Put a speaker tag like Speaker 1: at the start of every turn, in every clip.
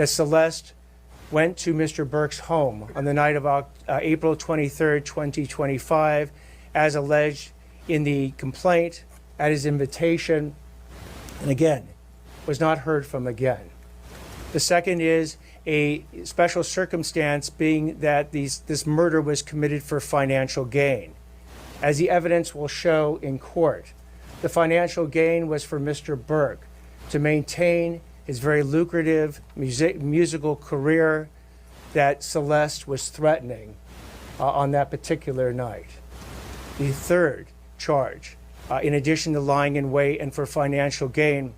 Speaker 1: that Celeste went to Mr. Burke's home on the night of April 23rd, 2025, as alleged in the complaint at his invitation, and again, was not heard from again. The second is a special circumstance being that this murder was committed for financial gain. As the evidence will show in court, the financial gain was for Mr. Burke to maintain his very lucrative musical career that Celeste was threatening on that particular night. The third charge, in addition to lying in wait and for financial gain,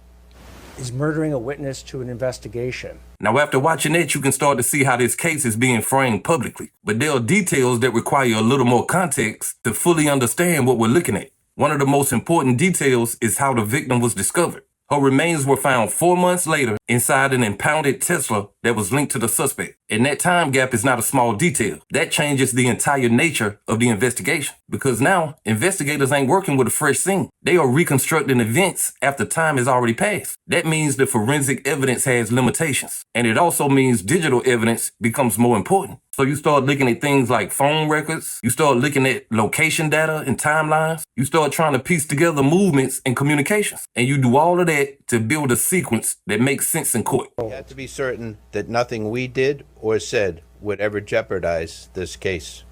Speaker 1: is murdering a witness to an investigation.
Speaker 2: Now, after watching that, you can start to see how this case is being framed publicly. But there are details that require a little more context to fully understand what we're looking at. One of the most important details is how the victim was discovered. Her remains were found 4 months later inside an impounded Tesla that was linked to the suspect. And that time gap is not a small detail. That changes the entire nature of the investigation. Because now, investigators ain't working with a fresh scene. They are reconstructing events after time has already passed. That means the forensic evidence has limitations. And it also means digital evidence becomes more important. So you start looking at things like phone records, you start looking at location data and timelines, you start trying to piece together movements and communications. And you do all of that to build a sequence that makes sense in court.
Speaker 3: We had to be certain that nothing we did or said would ever jeopardize this case.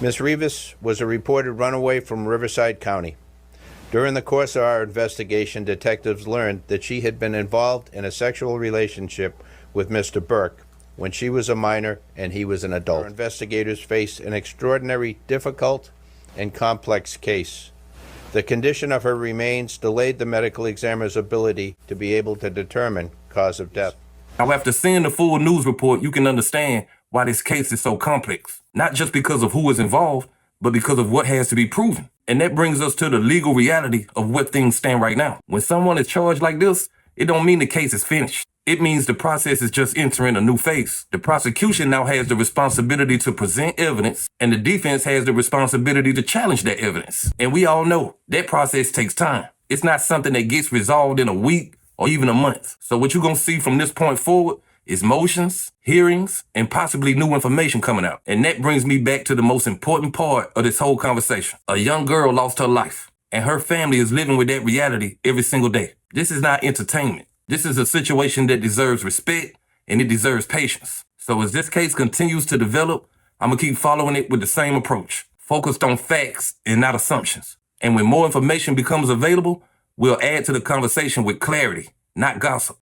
Speaker 3: Ms. Rivas was a reported runaway from Riverside County. During the course of our investigation, detectives learned that she had been involved in a sexual relationship with Mr. Burke when she was a minor and he was an adult. Our investigators faced an extraordinary, difficult, and complex case. The condition of her remains delayed the medical examiner's ability to be able to determine cause of death.
Speaker 2: Now, after seeing the full news report, you can understand why this case is so complex. Not just because of who is involved, but because of what has to be proven. And that brings us to the legal reality of where things stand right now. When someone is charged like this, it don't mean the case is finished. It means the process is just entering a new phase. The prosecution now has the responsibility to present evidence, and the defense has the responsibility to challenge that evidence. And we all know that process takes time. It's not something that gets resolved in a week or even a month. So what you're going to see from this point forward is motions, hearings, and possibly new information coming out. And that brings me back to the most important part of this whole conversation. A young girl lost her life, and her family is living with that reality every single day. This is not entertainment. This is a situation that deserves respect, and it deserves patience. So as this case continues to develop, I'm going to keep following it with the same approach, focused on facts and not assumptions. And when more information becomes available, we'll add to the conversation with clarity, not gossip.